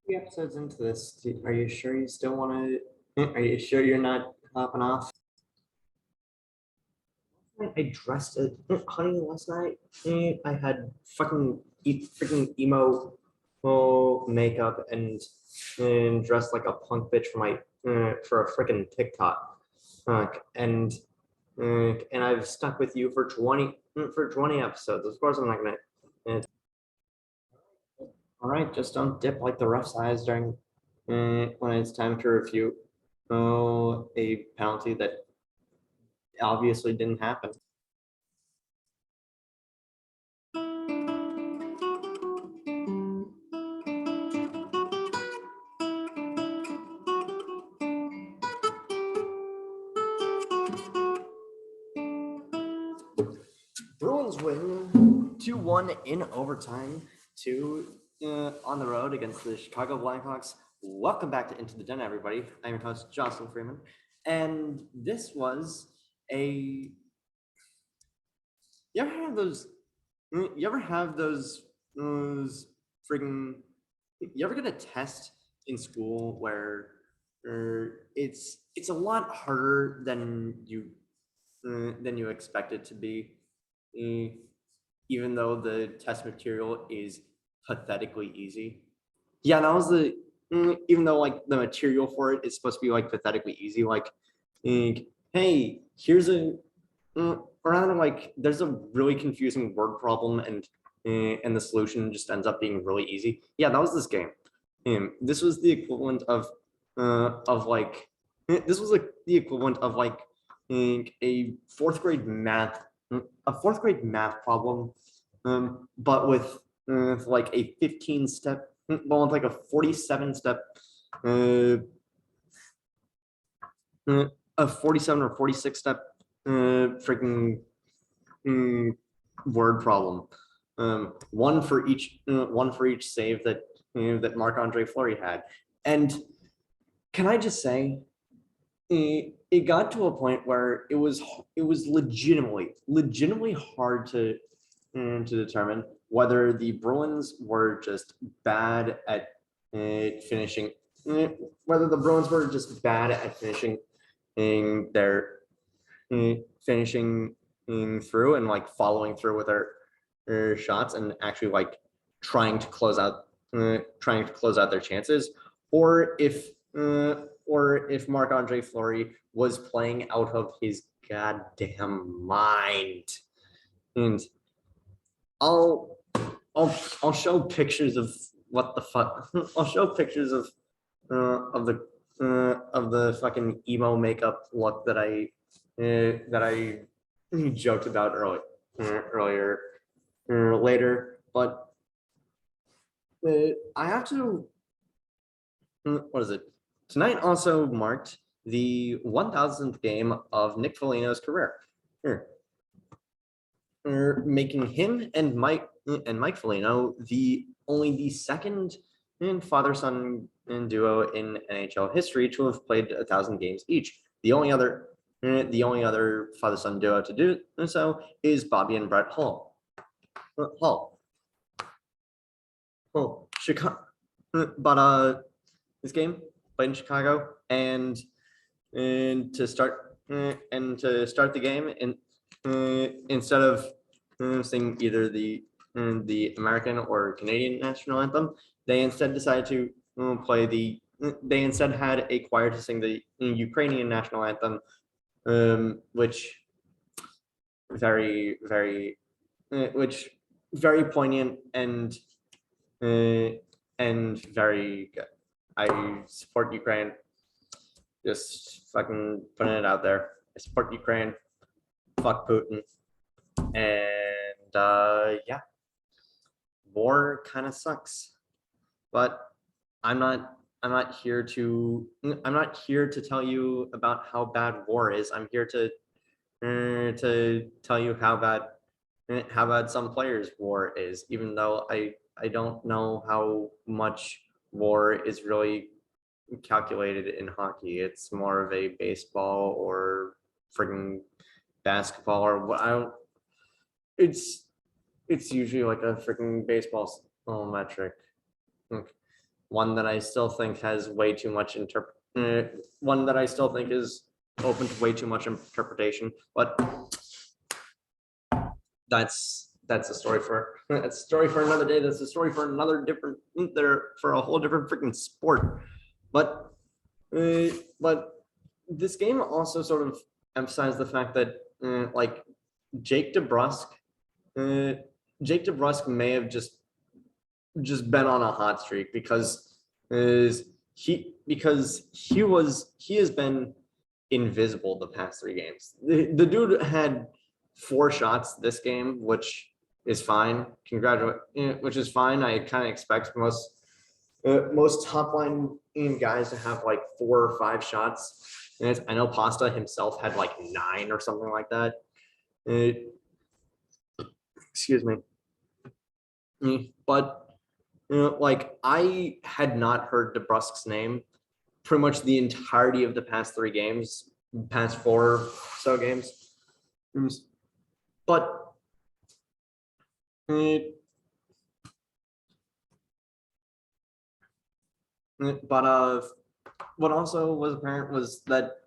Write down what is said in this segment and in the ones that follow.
Three episodes into this, are you sure you still want to? Are you sure you're not hopping off? I dressed it, honey, last night. I had freaking emo makeup and dressed like a punk bitch for my for a freaking TikTok. And I've stuck with you for 20 episodes. Of course, I'm not gonna. All right, just don't dip like the rough size during when it's time to review a penalty that obviously didn't happen. Bruins win 2-1 in overtime to on the road against the Chicago Blackhawks. Welcome back to Into the Den, everybody. I'm your host, Jocelyn Freeman. And this was a you ever have those you ever have those friggin' you ever get a test in school where it's a lot harder than you expect it to be, even though the test material is pathetically easy. Yeah, that was the even though like the material for it is supposed to be like pathetically easy, like hey, here's or rather like there's a really confusing word problem and the solution just ends up being really easy. Yeah, that was this game. This was the equivalent of like this was like the equivalent of like a fourth grade math problem, but with like a 15 step, well, with like a 47 step, uh, a 47 or 46 step freaking word problem. One for each save that Marc-Andre Fleury had. And can I just say, it got to a point where it was legitimately hard to determine whether the Bruins were just bad at finishing, whether the Bruins were just bad at finishing their finishing through and like following through with their shots and actually like trying to close out their chances, or if Marc-Andre Fleury was playing out of his goddamn mind. And I'll I'll show pictures of what the fuck. I'll show pictures of the fucking emo makeup look that I joked about earlier later. But I have to. What is it? Tonight also marked the 1000th game of Nick Foligno's career. Here, making him and Mike Foligno the second father-son duo in NHL history to have played 1,000 games each. The only other father-son duo to do so is Bobby and Brett Hull. Chicago, but this game played in Chicago, and to start the game, and instead of singing either the American or Canadian national anthem, they instead decided to play the. They instead had a choir to sing the Ukrainian national anthem, which very very, which very poignant and very good. I support Ukraine. Just fucking putting it out there. I support Ukraine. Fuck Putin. And yeah, war kind of sucks. But I'm not here to tell you about how bad war is. I'm here to tell you how bad some players' war is, even though I don't know how much war is really calculated in hockey. It's more of a baseball or frigging basketball or what I don't. It's usually like a freaking baseball metric. one that I still think has way too much one that I still think is open to way too much interpretation, but that's a story for another day. That's a story for another different for a whole different freaking sport. But this game also sort of emphasized the fact that like Jake DeBrusk, may have just been on a hot streak because he has been invisible the past 3 games. The dude had 4 shots this game, which is fine. Which is fine. I kind of expect most top line guys to have like 4 or 5 shots. And I know Pasta himself had like 9 or something like that. Excuse me. But like I had not heard DeBrusk's name pretty much the entirety of the past 3 games, past 4 or so games. But what also was apparent was that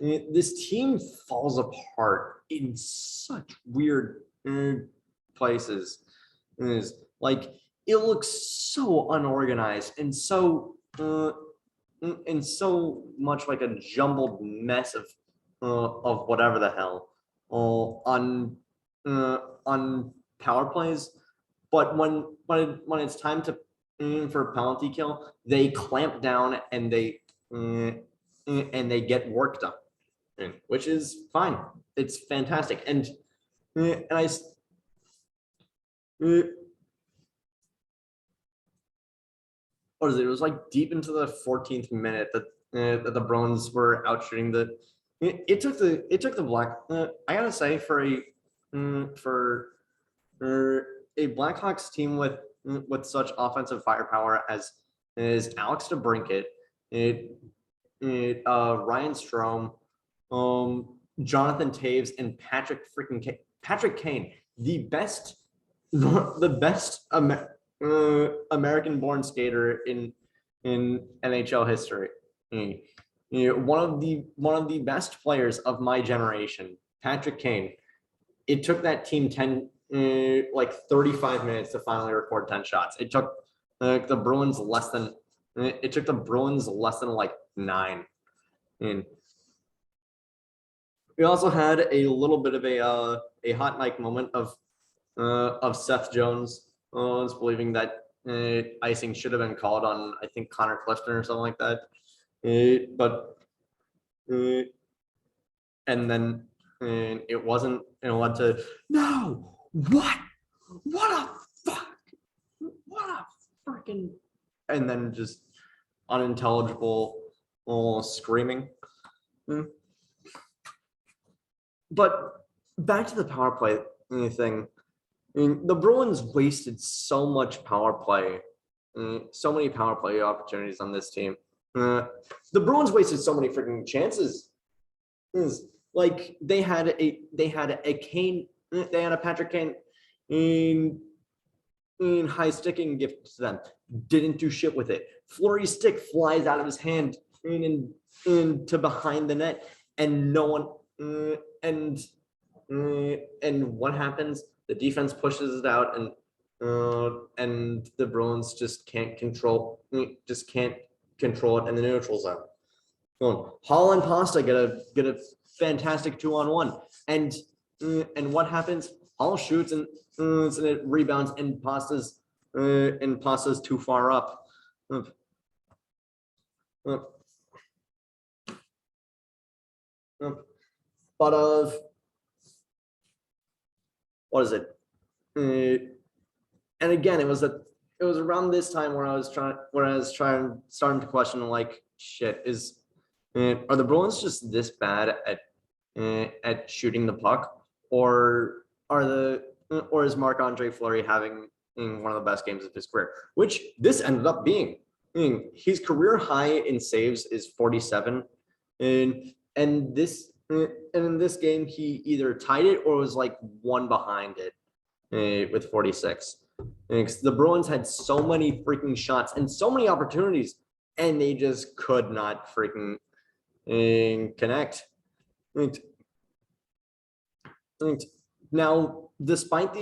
this team falls apart in such weird places. Is like it looks so unorganized and so much like a jumbled mess of whatever the hell on power plays. But when it's time to for penalty kill, they clamp down and they get work done, which is fine. It's fantastic. And I what is it? It was like deep into the 14th minute that the Bruins were out shooting the. It took the black. I gotta say for a Blackhawks team with such offensive firepower as Alex DeBrincat, Ryan Strome, Jonathan Taves, and Patrick Kane, the best American-born skater in NHL history. One of the best players of my generation, Patrick Kane. It took that team 35 minutes to finally record 10 shots. It took the Bruins less than like 9. And we also had a little bit of a hot mic moment of Seth Jones believing that icing should have been called on, I think, Connor Clifton or something like that. And then it wasn't, and it led to no. What a freaking, and then just unintelligible screaming. But back to the power play thing. The Bruins wasted so much power play, so many power play opportunities on this team. The Bruins wasted so many freaking chances. Like they had a Patrick Kane in high sticking gift to them. Didn't do shit with it. Fleury's stick flies out of his hand into behind the net, and no one and what happens? The defense pushes it out, and the Bruins just can't control it in the neutral zone. Hall and Pasta get a fantastic 2-on-1, and what happens? Hall shoots and it rebounds, and Pasta's too far up. But what is it? And again, it was around this time where I was starting to question, like, shit, are the Bruins just this bad at shooting the puck, or is Marc-Andre Fleury having one of the best games of his career, which this ended up being? His career high in saves is 47, and in this game he either tied it or was like one behind it with 46. Because the Bruins had so many freaking shots and so many opportunities, and they just could not freaking connect. Now, despite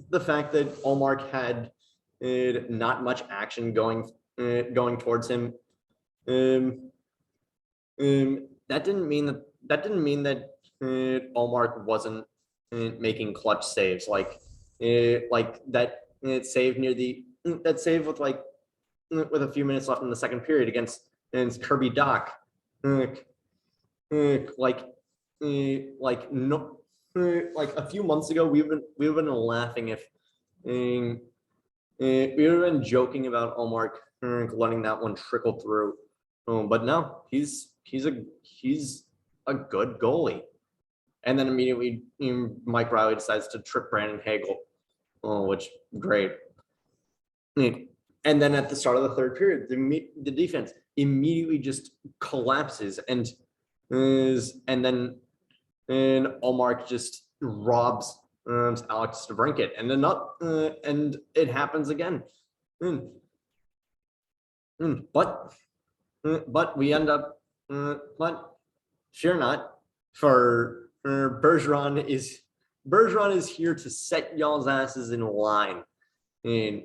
the fact that Allmark had not much action going towards him, um, that Allmark wasn't making clutch saves like that save near the that save with a few minutes left in the second period against Kirby Doc, like no like a few months ago we've been laughing if we would have been joking about Allmark letting that one trickle through, but no, he's a good goalie. And then immediately Mike Riley decides to trip Brandon Hagel, which great. And then at the start of the third period, the defense immediately just collapses and then Allmark just robs Alex DeBrincat, and then and it happens again. But we end up, but fear not, for Bergeron is here to set y'all's asses in line, and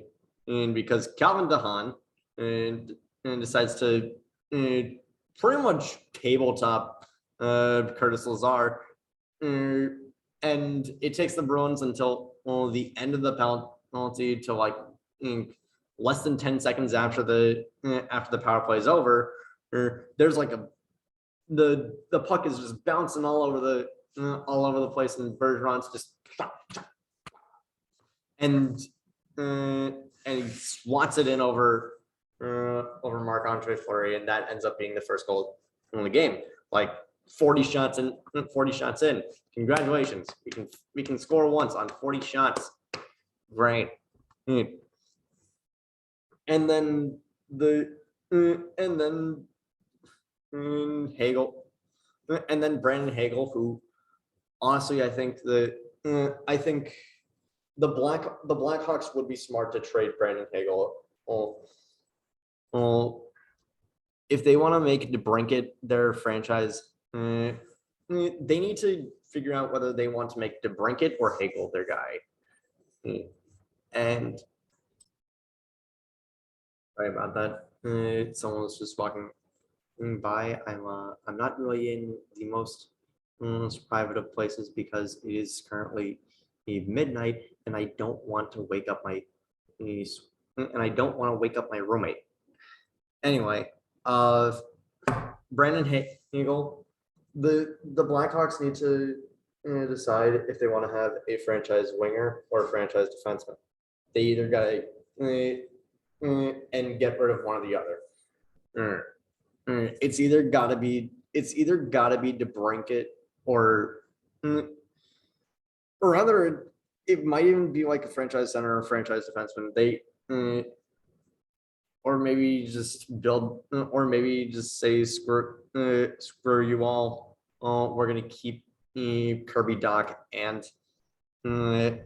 because Calvin DeHaan and decides to pretty much tabletop Curtis Lazar, and it takes the Bruins until the end of the penalty to like less than 10 seconds after the power play is over. There's like the puck is just bouncing all over the place, and Bergeron's just and he swats it in over Marc-Andre Fleury, and that ends up being the first goal in the game. Like 40 shots in. Congratulations. We can score once on 40 shots. Great. And then Hagel, and then Brandon Hagel, who honestly I think the Blackhawks would be smart to trade Brandon Hagel. If they want to make DeBrincat their franchise, they need to figure out whether they want to make DeBrincat or Hagel their guy. And sorry about that. Someone was just walking by. I'm not really in the most private of places because it is currently midnight, and I don't want to wake up my roommate. Anyway, Brandon Hagel, the Blackhawks need to decide if they want to have a franchise winger or a franchise defenseman. They either got to and get rid of one or the other. It's either got to be DeBrincat or rather it might even be like a franchise center or a franchise defenseman. They or maybe just say screw you all. We're gonna keep Kirby Doc and Brandon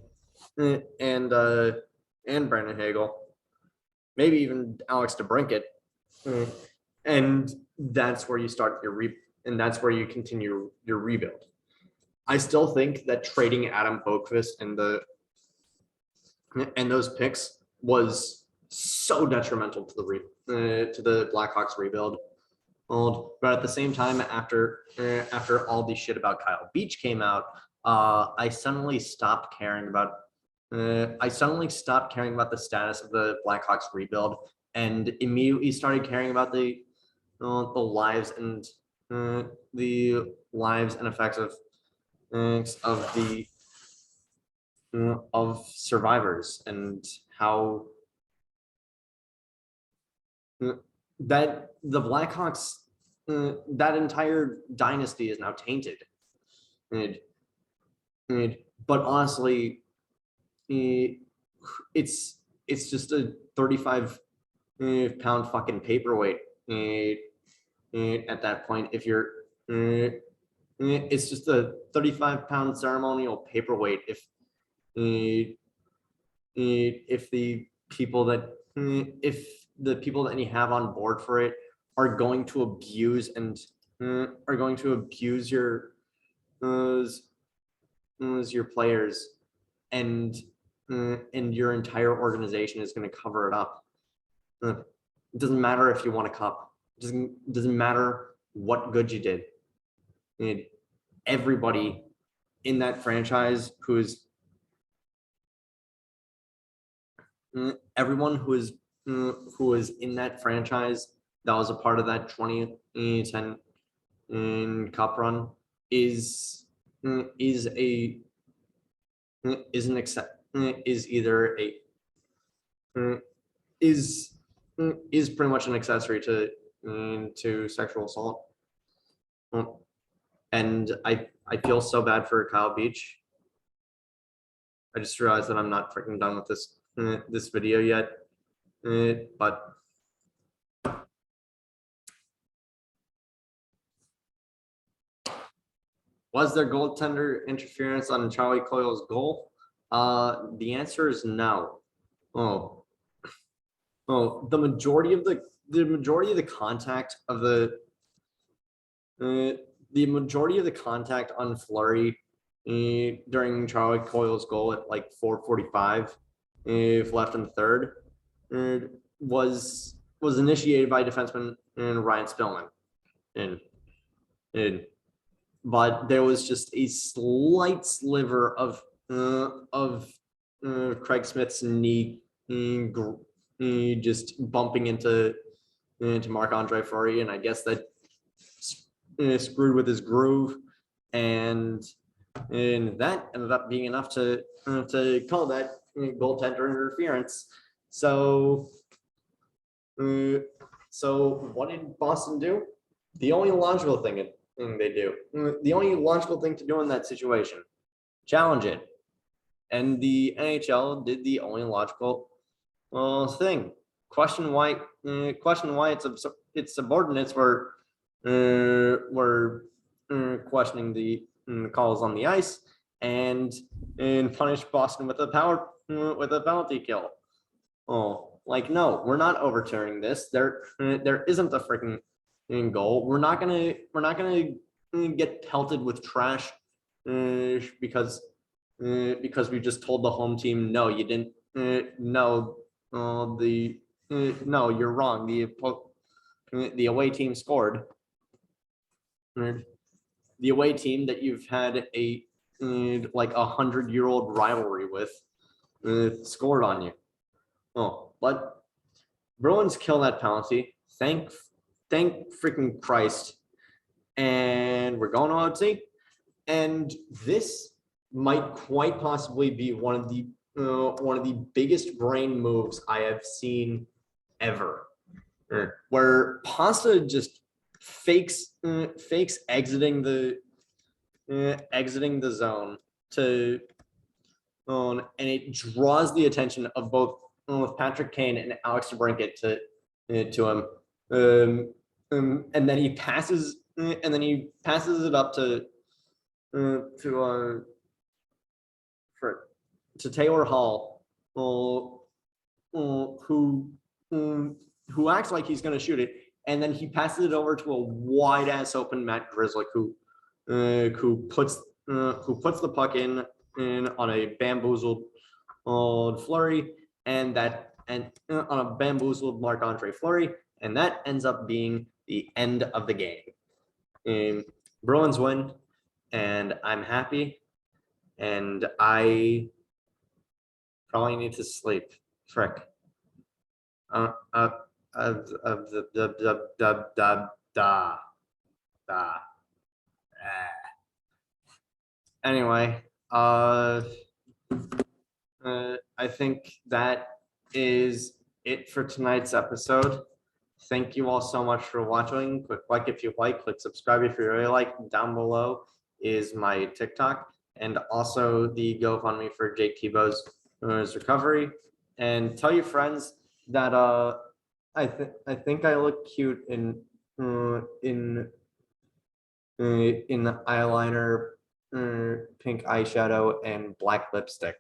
Hagel, maybe even Alex DeBrincat, and that's where you start and that's where you continue your rebuild. I still think that trading Adam Boqvist and those picks was so detrimental to the Blackhawks rebuild. But at the same time, after all the shit about Kyle Beach came out, I suddenly stopped caring about the status of the Blackhawks rebuild, and immediately started caring about the lives and effects of survivors, and how that the Blackhawks, that entire dynasty is now tainted. But honestly, it's just a 35-pound fucking paperweight at that point. If you're, it's just a 35-pound ceremonial paperweight if the people that you have on board for it are going to abuse and are going to abuse uh, your players, and your entire organization is going to cover it up. It doesn't matter if you won a cup. It doesn't matter what good you did. Everybody in that franchise everyone who is in that franchise that was a part of that 2010 cup run is is a is an accept is either a is is pretty much an accessory to sexual assault. And I feel so bad for Kyle Beach. I just realized that I'm not freaking done with this video yet. But was there goaltender interference on Charlie Coyle's goal? The answer is no. Oh, the majority of the contact of the majority of the contact on Fleury during Charlie Coyle's goal at like 4:45, if left in the third, was initiated by defenseman Ryan Spillman, and but there was just a slight sliver of Craig Smith's knee just bumping into Marc-Andre Fleury, and I guess that screwed with his groove, and that ended up being enough to call that goaltender interference. So what did Boston do? The only logical thing they do, the only logical thing to do in that situation, challenge it. And the NHL did the only logical thing. Question why its subordinates were questioning the calls on the ice, and punished Boston with a penalty kill. Oh, like, no, we're not overturning this. There isn't a freaking goal. We're not gonna get pelted with trash because we just told the home team, no, you didn't. No, no, you're wrong. The away team scored. The away team that you've had a like 100-year-old rivalry with scored on you. Oh, but Bruins kill that penalty. Thank freaking Christ. And we're going to OT. And this might quite possibly be one of the biggest brain moves I have seen ever, where Pasta just fakes exiting the zone to and it draws the attention of both Patrick Kane and Alex DeBrincat to him, and then he passes it up to Taylor Hall, who acts like he's going to shoot it, and then he passes it over to a wide ass open Matt Grzelcyk, who puts the puck in on a bamboozled Fleury, and on a bamboozled Marc-Andre Fleury, and that ends up being the end of the game. Bruins win, and I'm happy, and I probably need to sleep. Frick. Anyway, I think that is it for tonight's episode. Thank you all so much for watching. Click like if you like, click subscribe if you really like. Down below is my TikTok and also the GoFundMe for Jake Tebow's recovery. And tell your friends that I think I look cute in eyeliner pink eyeshadow and black lipstick.